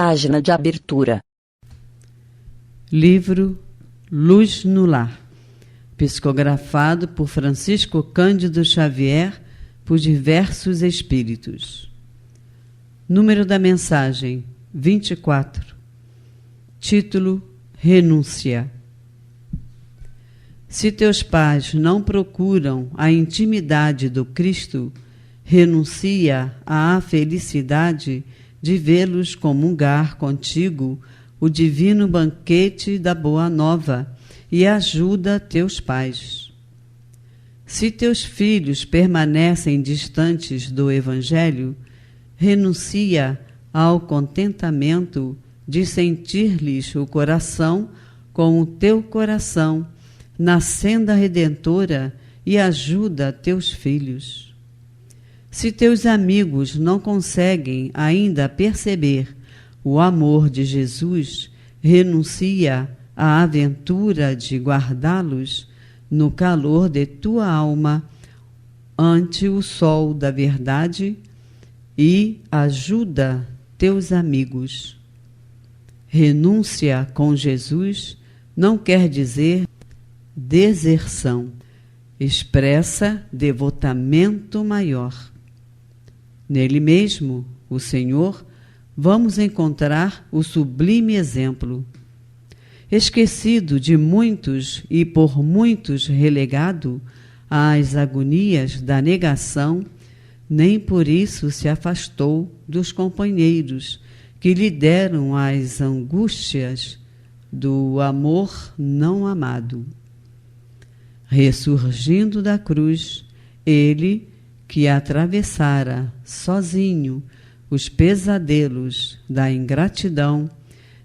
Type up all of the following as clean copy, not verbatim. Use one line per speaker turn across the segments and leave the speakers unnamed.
Página de abertura.
Livro Luz no Lar, psicografado por Francisco Cândido Xavier, por diversos espíritos. Número da mensagem: 24. Título: Renúncia. Se teus pais não procuram a intimidade do Cristo, renuncia à felicidade de vê-los comungar contigo o divino banquete da Boa Nova e ajuda teus pais. Se teus filhos permanecem distantes do Evangelho, renuncia ao contentamento de sentir-lhes o coração com o teu coração na senda redentora e ajuda teus filhos. Se teus amigos não conseguem ainda perceber o amor de Jesus, renuncia à aventura de guardá-los no calor de tua alma ante o sol da verdade e ajuda teus amigos. Renúncia com Jesus não quer dizer deserção, expressa devotamento maior. Nele mesmo, o Senhor, vamos encontrar o sublime exemplo. Esquecido de muitos e por muitos relegado às agonias da negação, nem por isso se afastou dos companheiros que lhe deram as angústias do amor não amado. Ressurgindo da cruz, ele, que atravessara sozinho os pesadelos da ingratidão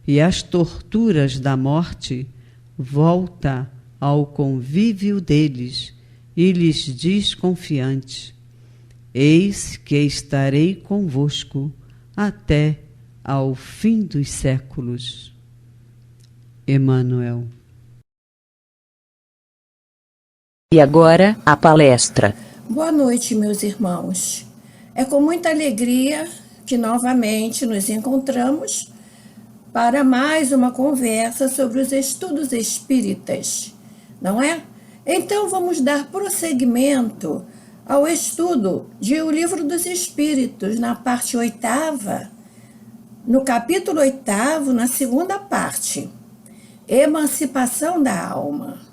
e as torturas da morte, volta ao convívio deles e lhes diz confiante: eis que estarei convosco até ao fim dos séculos. Emmanuel.
E agora, a palestra.
Boa noite, meus irmãos. É com muita alegria que novamente nos encontramos para mais uma conversa sobre os estudos espíritas, não é? Então vamos dar prosseguimento ao estudo de O Livro dos Espíritos, na parte 8ª, no capítulo 8º, na segunda parte, Emancipação da Alma.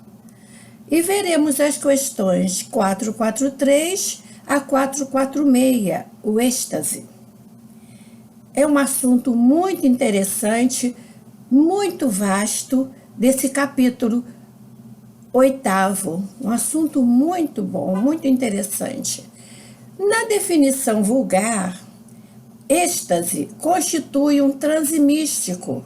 E veremos as questões 443 a 446, o êxtase. É um assunto muito interessante, muito vasto, desse capítulo 8º, um assunto muito bom, muito interessante. Na definição vulgar, êxtase constitui um transe místico,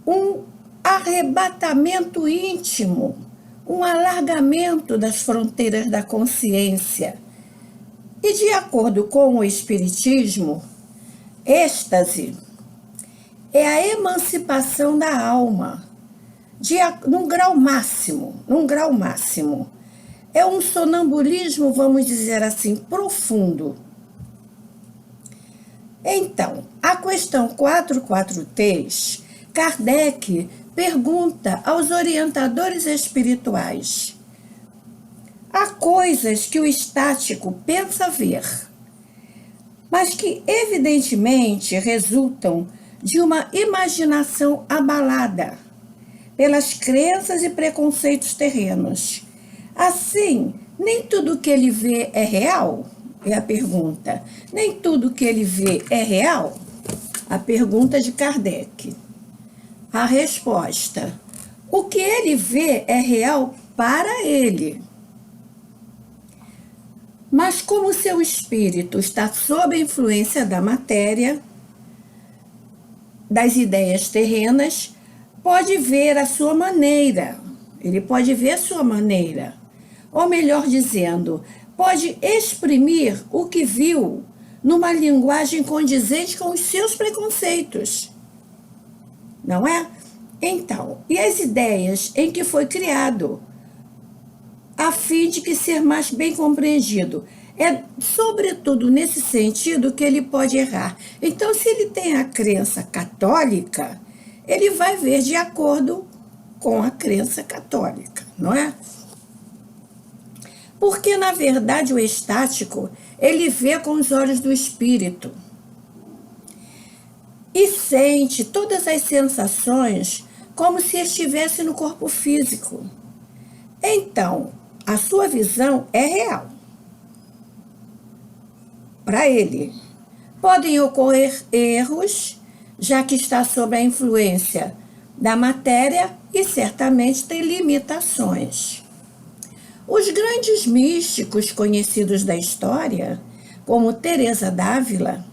um arrebatamento íntimo, um alargamento das fronteiras da consciência. E, de acordo com o Espiritismo, êxtase é a emancipação da alma, num grau máximo. É um sonambulismo, vamos dizer assim, profundo. Então, a questão 443, Kardec pergunta aos orientadores espirituais: há coisas que o estático pensa ver, mas que evidentemente resultam de uma imaginação abalada pelas crenças e preconceitos terrenos. Assim, nem tudo que ele vê é real? É a pergunta. Nem tudo que ele vê é real? A pergunta de Kardec. A resposta: o que ele vê é real para ele. Mas como seu espírito está sob a influência da matéria, das ideias terrenas, pode ver a sua maneira. Ele pode ver a sua maneira. Ou melhor dizendo, pode exprimir o que viu numa linguagem condizente com os seus preconceitos. Não é? Então, e as ideias em que foi criado, a fim de que ser mais bem compreendido? É sobretudo nesse sentido que ele pode errar. Então, se ele tem a crença católica, ele vai ver de acordo com a crença católica, não é? Porque, na verdade, o estático, ele vê com os olhos do espírito e sente todas as sensações como se estivesse no corpo físico. Então, a sua visão é real. Para ele, podem ocorrer erros, já que está sob a influência da matéria e certamente tem limitações. Os grandes místicos conhecidos da história, como Teresa d'Ávila,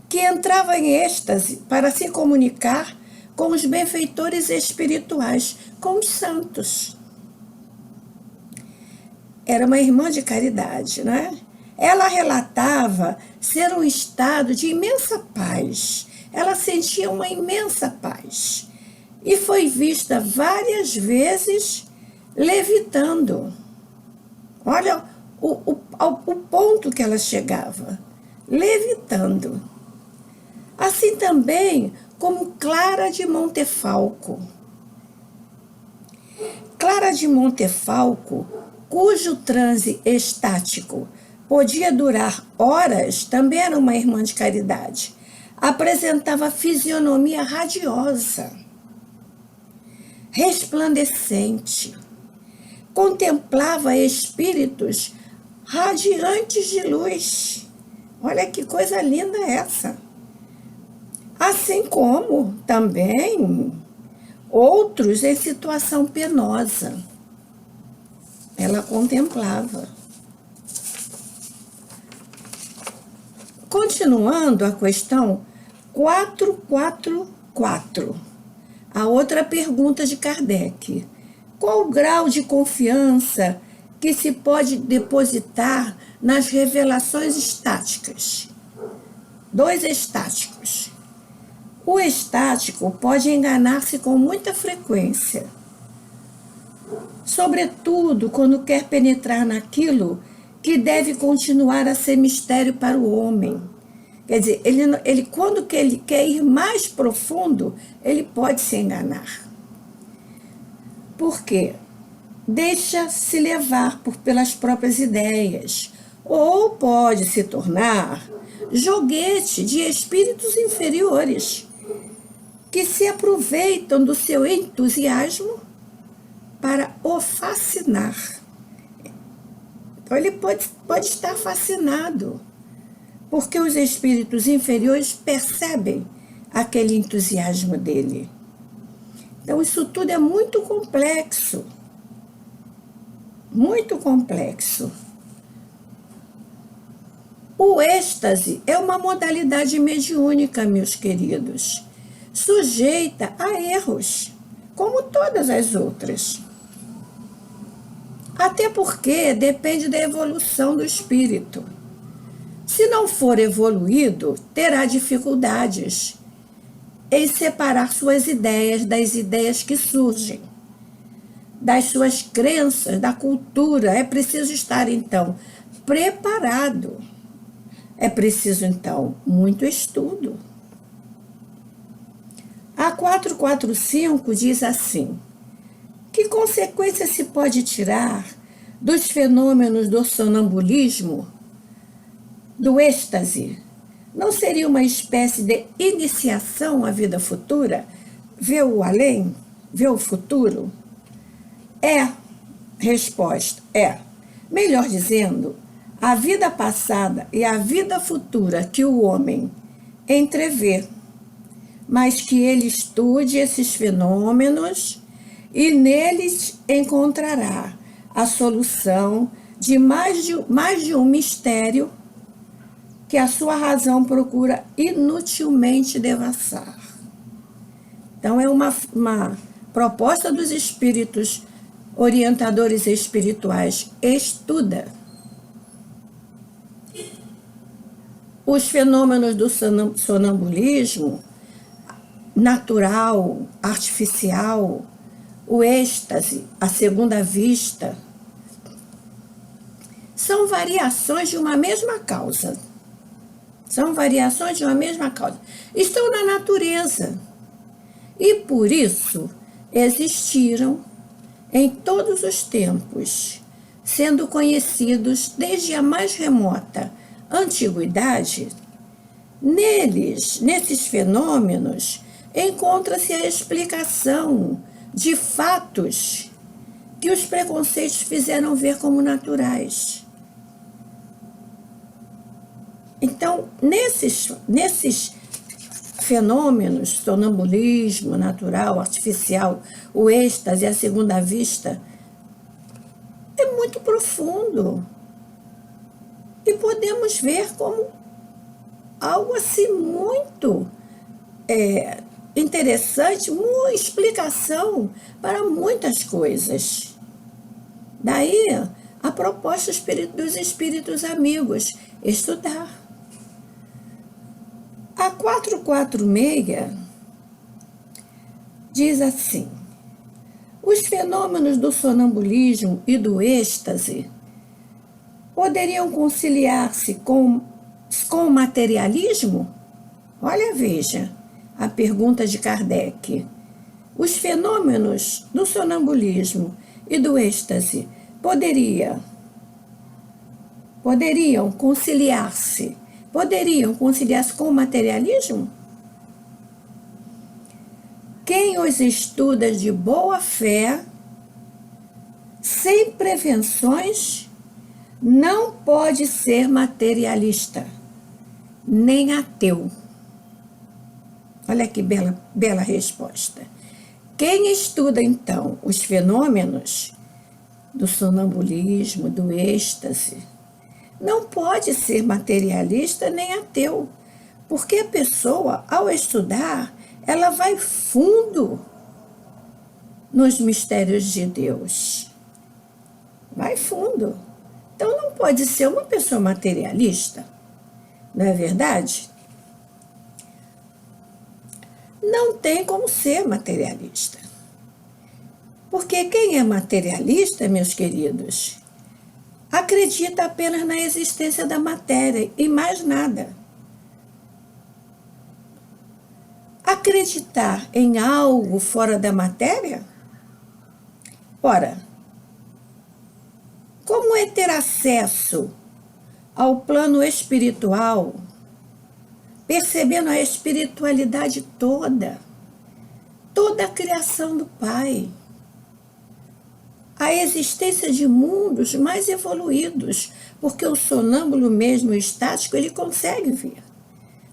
que entrava em êxtase para se comunicar com os benfeitores espirituais, com os santos. Era uma irmã de caridade, né? Ela relatava ser um estado de imensa paz. Ela sentia uma imensa paz. E foi vista várias vezes levitando. Olha o ponto que ela chegava, levitando. Assim também como Clara de Montefalco. Clara de Montefalco, cujo transe estático podia durar horas, também era uma irmã de caridade. Apresentava fisionomia radiosa, resplandecente. Contemplava espíritos radiantes de luz. Olha que coisa linda essa. Assim como também outros em situação penosa. Ela contemplava. Continuando a questão 444, a outra pergunta de Kardec. Qual o grau de confiança que se pode depositar nas revelações estáticas? 2 estáticos. O estático pode enganar-se com muita frequência, sobretudo quando quer penetrar naquilo que deve continuar a ser mistério para o homem. Quer dizer, quando ele quer ir mais profundo, ele pode se enganar. Por quê? Deixa-se levar pelas próprias ideias, ou pode se tornar joguete de espíritos inferiores, que se aproveitam do seu entusiasmo para o fascinar. Então, ele pode estar fascinado, porque os espíritos inferiores percebem aquele entusiasmo dele. Então, isso tudo é muito complexo. Muito complexo. O êxtase é uma modalidade mediúnica, meus queridos, sujeita a erros, como todas as outras. Até porque depende da evolução do espírito. Se não for evoluído, terá dificuldades em separar suas ideias das ideias que surgem, das suas crenças, da cultura. É preciso estar, então, preparado. É preciso, então, muito estudo. A 445 diz assim: que consequência se pode tirar dos fenômenos do sonambulismo, do êxtase? Não seria uma espécie de iniciação à vida futura? Ver o além? Ver o futuro? Resposta, Melhor dizendo, a vida passada e a vida futura que o homem entrevê, mas que ele estude esses fenômenos e neles encontrará a solução de mais de um mistério que a sua razão procura inutilmente devassar. Então, é uma proposta dos espíritos orientadores espirituais. Estuda os fenômenos do sonambulismo natural, artificial, o êxtase, a segunda vista, são variações de uma mesma causa. São variações de uma mesma causa. Estão na natureza. E por isso existiram em todos os tempos, sendo conhecidos desde a mais remota antiguidade. Nesses fenômenos, encontra-se a explicação de fatos que os preconceitos fizeram ver como naturais. Então, nesses fenômenos, sonambulismo natural, artificial, o êxtase, a segunda vista, é muito profundo. E podemos ver como algo assim muito interessante, uma explicação para muitas coisas. Daí a proposta dos espíritos amigos, estudar. A 446 diz assim: os fenômenos do sonambulismo e do êxtase poderiam conciliar-se com o materialismo? Olha, veja a pergunta de Kardec. Os fenômenos do sonambulismo e do êxtase poderiam conciliar-se com o materialismo? Quem os estuda de boa fé, sem prevenções, não pode ser materialista, nem ateu. Olha que bela resposta. Quem estuda, então, os fenômenos do sonambulismo, do êxtase, não pode ser materialista nem ateu, porque a pessoa, ao estudar, ela vai fundo nos mistérios de Deus. Vai fundo. Então, não pode ser uma pessoa materialista, não é verdade? Não tem como ser materialista. Porque quem é materialista, meus queridos, acredita apenas na existência da matéria e mais nada. Acreditar em algo fora da matéria? Ora, como é ter acesso ao plano espiritual, percebendo a espiritualidade toda a criação do Pai, a existência de mundos mais evoluídos, porque o sonâmbulo mesmo, o estático, ele consegue ver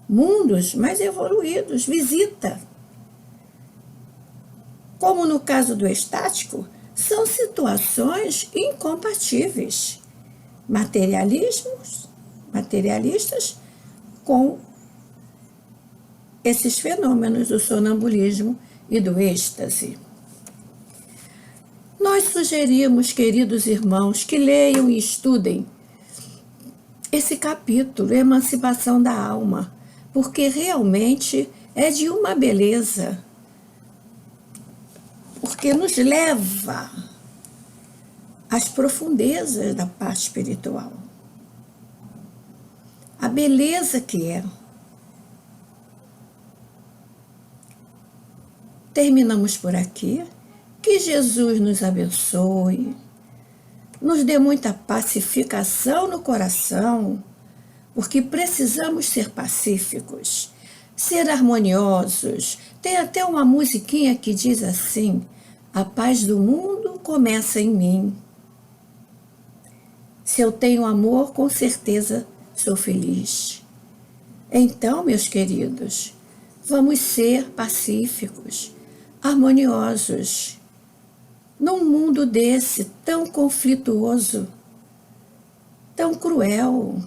mundos mais evoluídos, visita. Como no caso do estático, são situações incompatíveis, materialistas com esses fenômenos do sonambulismo e do êxtase. Nós sugerimos, queridos irmãos, que leiam e estudem esse capítulo, Emancipação da Alma, porque realmente é de uma beleza, porque nos leva às profundezas da parte espiritual. A beleza que é. Terminamos por aqui. Que Jesus nos abençoe, nos dê muita pacificação no coração, porque precisamos ser pacíficos, ser harmoniosos. Tem até uma musiquinha que diz assim: a paz do mundo começa em mim. Se eu tenho amor, com certeza sou feliz. Então, meus queridos, vamos ser pacíficos, harmoniosos, num mundo desse tão conflituoso, tão cruel,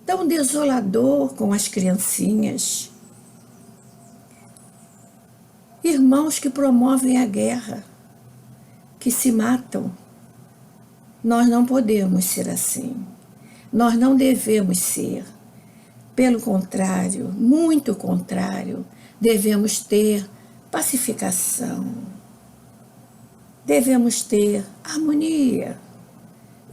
tão desolador com as criancinhas. Irmãos que promovem a guerra, que se matam. Nós não podemos ser assim. Nós não devemos ser. Pelo contrário, muito contrário, devemos ter pacificação. Devemos ter harmonia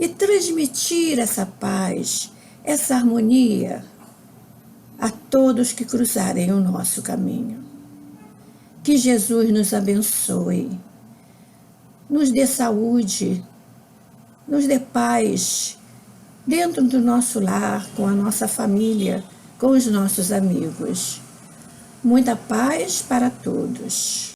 e transmitir essa paz, essa harmonia a todos que cruzarem o nosso caminho. Que Jesus nos abençoe, nos dê saúde, nos dê paz dentro do nosso lar, com a nossa família, com os nossos amigos. Muita paz para todos.